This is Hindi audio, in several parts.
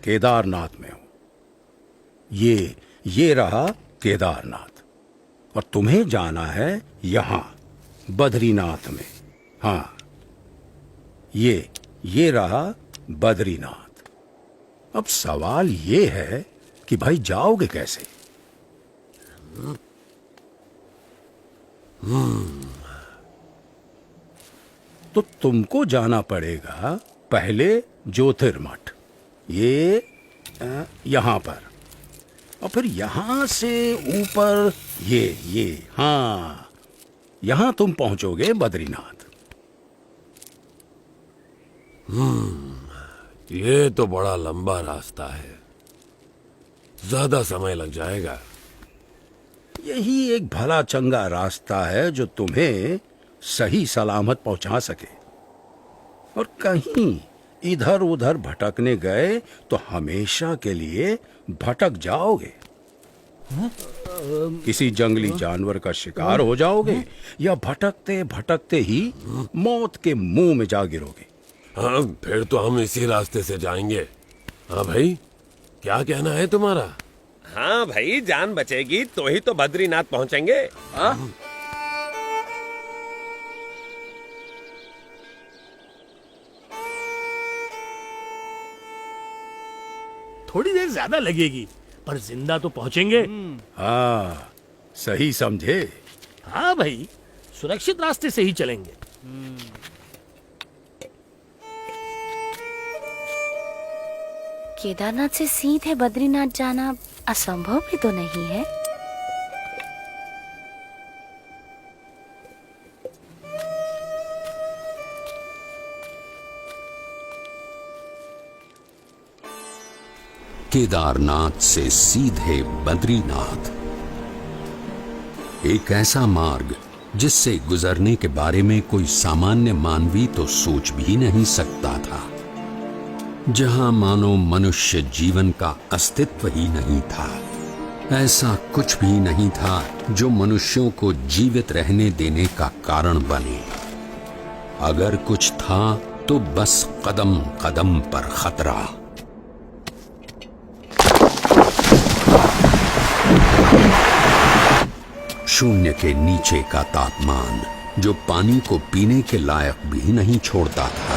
केदारनाथ में हूं। ये रहा केदारनाथ, और तुम्हें जाना है यहां बद्रीनाथ में। हाँ, ये रहा बद्रीनाथ। अब सवाल ये है कि भाई जाओगे कैसे? तो तुमको जाना पड़ेगा पहले ज्योतिर्मठ, यहां पर, और फिर यहां से ऊपर हाँ, यहां तुम पहुंचोगे बद्रीनाथ। ये तो बड़ा लंबा रास्ता है, ज्यादा समय लग जाएगा। यही एक भला चंगा रास्ता है जो तुम्हें सही सलामत पहुंचा सके। और कहीं इधर उधर भटकने गए तो हमेशा के लिए भटक जाओगे। किसी जंगली जानवर का शिकार हो जाओगे, या भटकते भटकते ही मौत के मुंह में जा गिरोगे। हाँ, फिर तो हम इसी रास्ते से जाएंगे। हाँ भाई, क्या कहना है तुम्हारा? हाँ भाई, जान बचेगी तो ही तो बद्रीनाथ पहुंचेंगे। हाँ? थोड़ी देर ज्यादा लगेगी, पर जिंदा तो पहुंचेंगे। हाँ, सही समझे। हाँ भाई, सुरक्षित रास्ते से ही चलेंगे। केदारनाथ से सीधे बद्रीनाथ जाना असंभव भी तो नहीं है। केदारनाथ से सीधे बद्रीनाथ, एक ऐसा मार्ग जिससे गुजरने के बारे में कोई सामान्य मानवी तो सोच भी नहीं सकता था, जहां मानो मनुष्य जीवन का अस्तित्व ही नहीं था। ऐसा कुछ भी नहीं था जो मनुष्यों को जीवित रहने देने का कारण बने। अगर कुछ था तो बस कदम कदम पर खतरा। शून्य के नीचे का तापमान जो पानी को पीने के लायक भी नहीं छोड़ता था।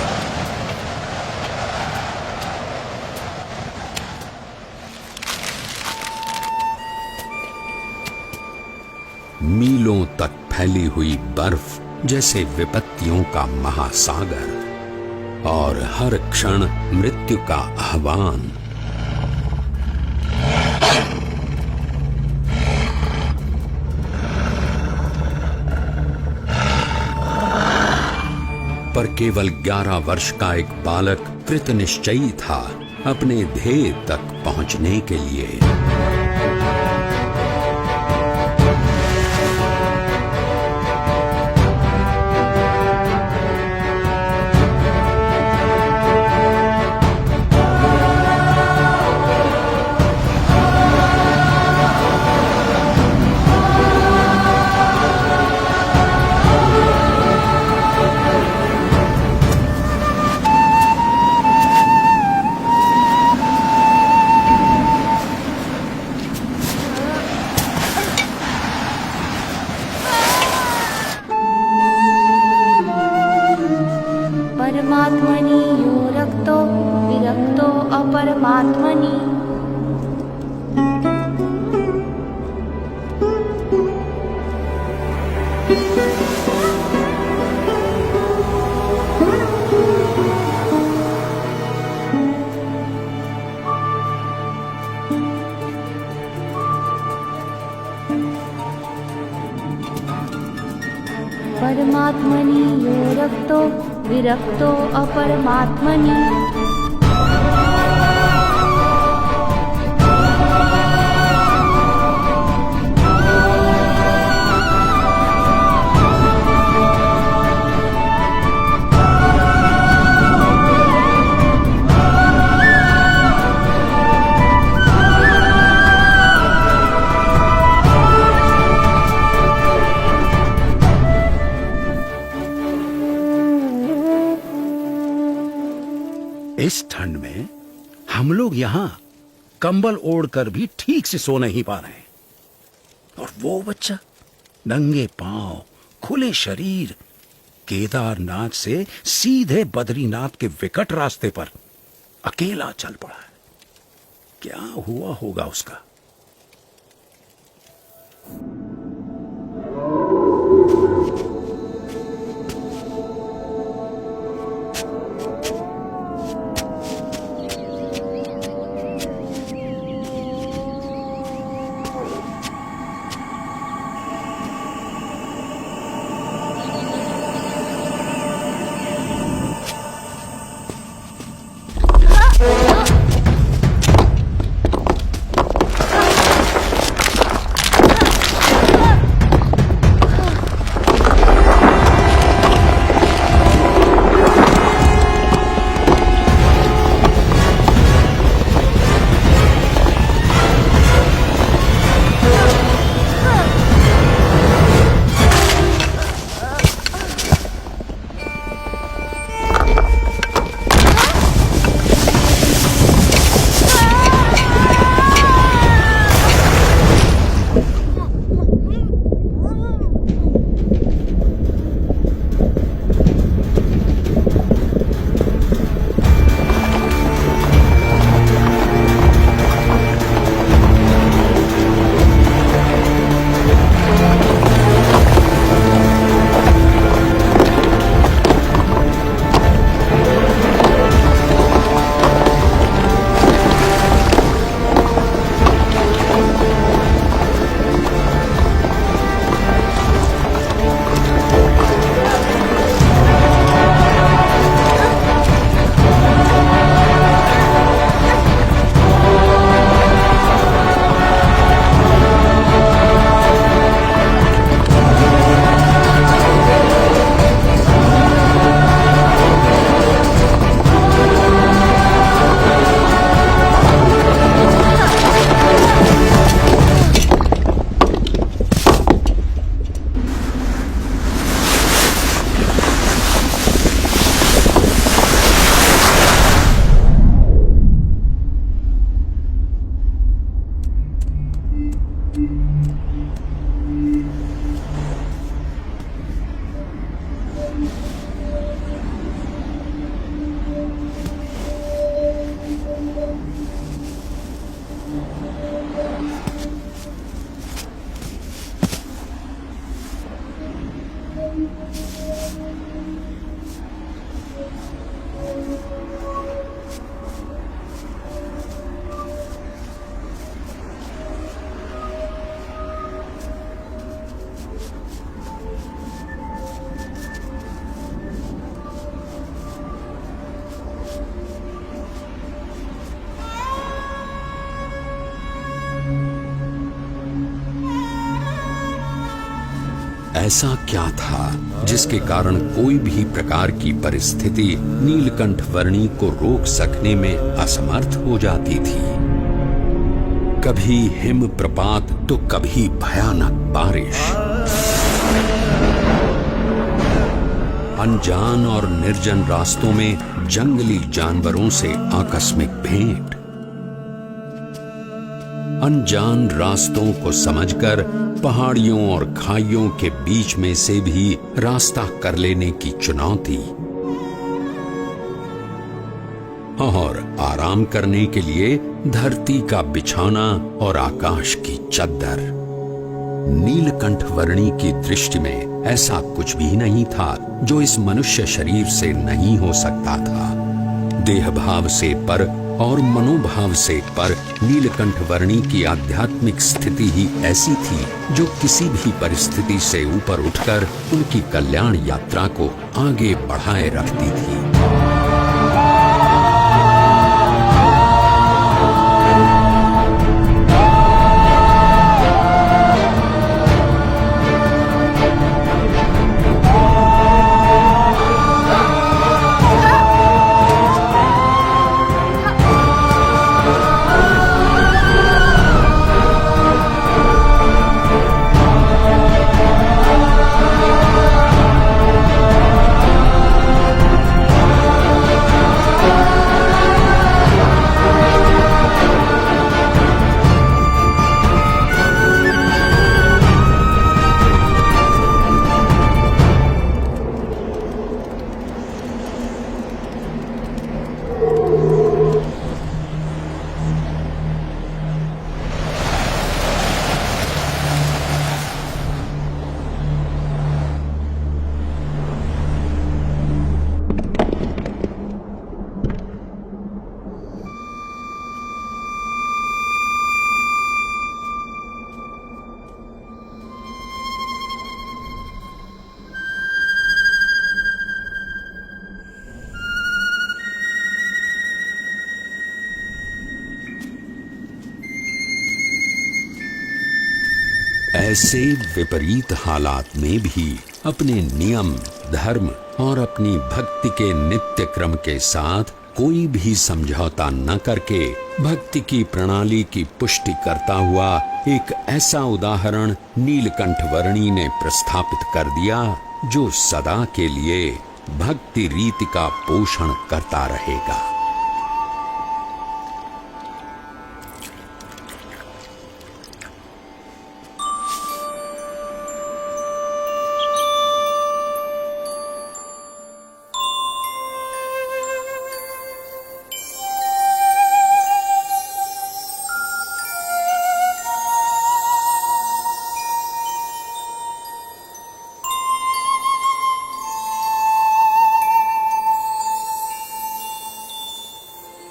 मीलों तक फैली हुई बर्फ जैसे विपत्तियों का महासागर, और हर क्षण मृत्यु का आह्वान। पर केवल 11 वर्ष का एक बालक कृत निश्चयी था अपने ध्येय तक पहुंचने के लिए। परमात्मनि यो रक्तो विरक्तो अपरमात्मनि। परमात्मनि यो रक्तो विरक्तो अपरमात्मनि। लोग यहां कंबल ओढ़कर भी ठीक से सो नहीं पा रहे हैं। और वो बच्चा नंगे पांव, खुले शरीर, केदारनाथ से सीधे बद्रीनाथ के विकट रास्ते पर अकेला चल पड़ा है। क्या हुआ होगा उसका? ऐसा क्या था जिसके कारण कोई भी प्रकार की परिस्थिति नीलकंठ वर्णी को रोक सकने में असमर्थ हो जाती थी। कभी हिमप्रपात तो कभी भयानक बारिश, अनजान और निर्जन रास्तों में जंगली जानवरों से आकस्मिक भेंट, अनजान रास्तों को समझकर पहाड़ियों और खाइयों के बीच में से भी रास्ता कर लेने की चुनौती, और आराम करने के लिए धरती का बिछाना और आकाश की चद्दर। नीलकंठ वर्णी की दृष्टि में ऐसा कुछ भी नहीं था जो इस मनुष्य शरीर से नहीं हो सकता था। देह भाव से पर और मनोभाव से पर नीलकंठ वर्णी की आध्यात्मिक स्थिति ही ऐसी थी जो किसी भी परिस्थिति से ऊपर उठकर उनकी कल्याण यात्रा को आगे बढ़ाए रखती थी। ऐसे विपरीत हालात में भी अपने नियम, धर्म और अपनी भक्ति के नित्य क्रम के साथ कोई भी समझौता न करके भक्ति की प्रणाली की पुष्टि करता हुआ एक ऐसा उदाहरण नीलकंठ वर्णी ने प्रस्थापित कर दिया जो सदा के लिए भक्ति रीति का पोषण करता रहेगा।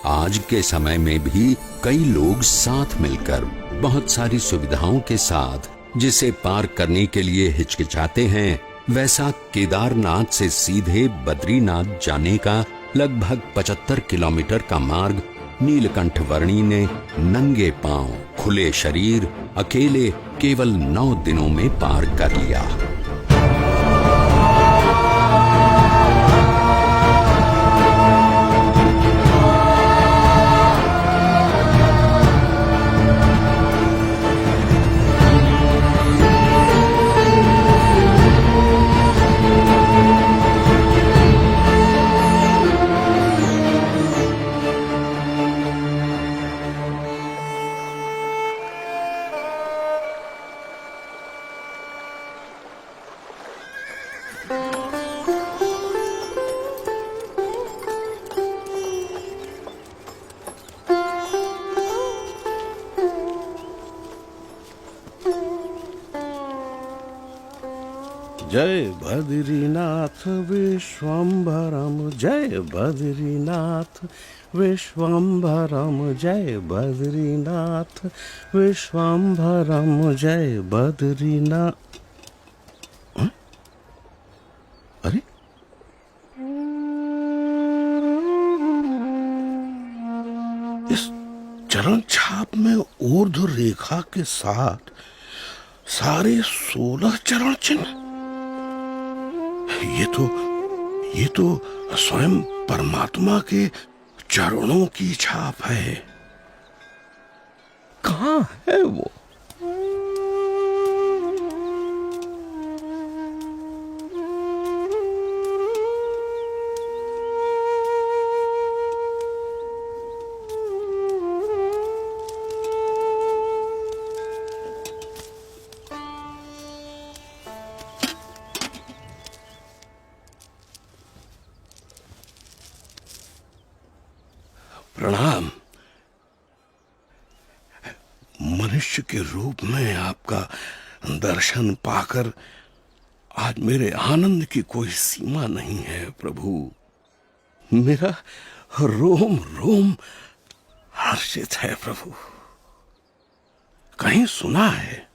आज के समय में भी कई लोग साथ मिलकर बहुत सारी सुविधाओं के साथ जिसे पार करने के लिए हिचकिचाते हैं, वैसा केदारनाथ से सीधे बद्रीनाथ जाने का लगभग 75 किलोमीटर का मार्ग नीलकंठ वर्णी ने नंगे पांव, खुले शरीर, अकेले केवल 9 दिनों में पार कर लिया। जय बद्रीनाथ विश्वम्भरम, जय बद्रीनाथ विश्वम्भरम, जय बद्रीनाथ विश्वम्भरम, जय बद्रीनाथ। अरे इस चरण छाप में ऊर्ध्व रेखा के साथ सारे 16 चरण चिन्ह। ये तो स्वयं परमात्मा के चरणों की छाप है। कहाँ है वो? प्रणाम। मनुष्य के रूप में आपका दर्शन पाकर आज मेरे आनंद की कोई सीमा नहीं है प्रभु। मेरा रोम रोम हर्षित है प्रभु। कहीं सुना है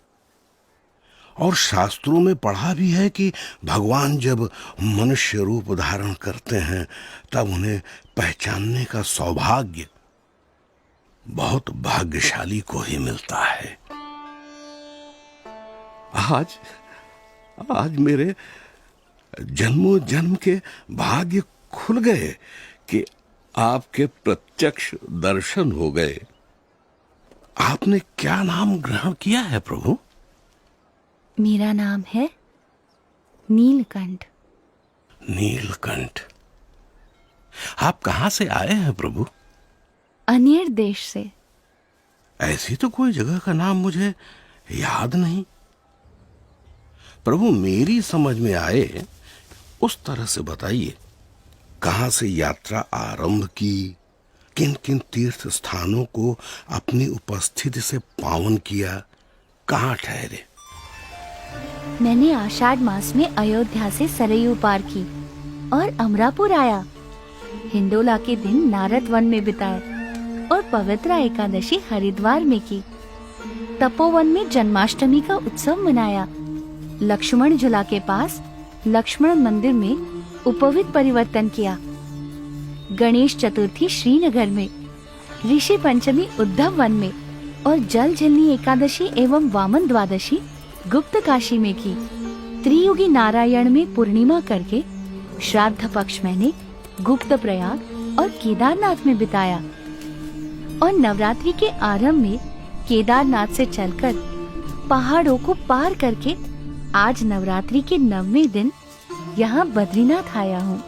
और शास्त्रों में पढ़ा भी है कि भगवान जब मनुष्य रूप धारण करते हैं तब उन्हें पहचानने का सौभाग्य बहुत भाग्यशाली को ही मिलता है। आज मेरे जन्मों जन्म के भाग्य खुल गए कि आपके प्रत्यक्ष दर्शन हो गए। आपने क्या नाम ग्रहण किया है प्रभु? मेरा नाम है नीलकंठ। नीलकंठ। आप कहां से आए हैं प्रभु? अनेर देश से। ऐसी तो कोई जगह का नाम मुझे याद नहीं प्रभु। मेरी समझ में आए उस तरह से बताइए। कहां से यात्रा आरंभ की, किन किन तीर्थ स्थानों को अपनी उपस्थिति से पावन किया, कहां ठहरे? मैंने आषाढ़ मास में अयोध्या से सरयू पार की और अमरापुर आया। हिंडोला के दिन नारद वन में बिताए और पवित्र एकादशी हरिद्वार में की। तपोवन में जन्माष्टमी का उत्सव मनाया। लक्ष्मण झूला के पास लक्ष्मण मंदिर में उपवीत परिवर्तन किया। गणेश चतुर्थी श्रीनगर में, ऋषि पंचमी उद्धव वन में और जल झिलनी एकादशी एवं वामन द्वादशी गुप्त काशी में की। त्रियुगी नारायण में पूर्णिमा करके श्राद्ध पक्ष मैंने गुप्त प्रयाग और केदारनाथ में बिताया और नवरात्रि के आरंभ में केदारनाथ से चलकर पहाड़ों को पार करके आज नवरात्रि के 9वें दिन यहाँ बद्रीनाथ आया हूँ।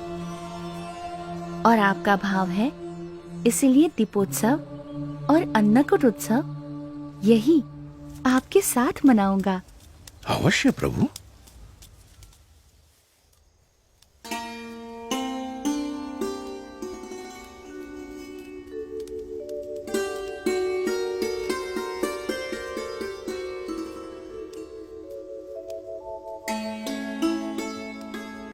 और आपका भाव है, इसीलिए दीपोत्सव और अन्नकूट उत्सव यही आपके साथ मनाऊंगा। अवश्य प्रभु।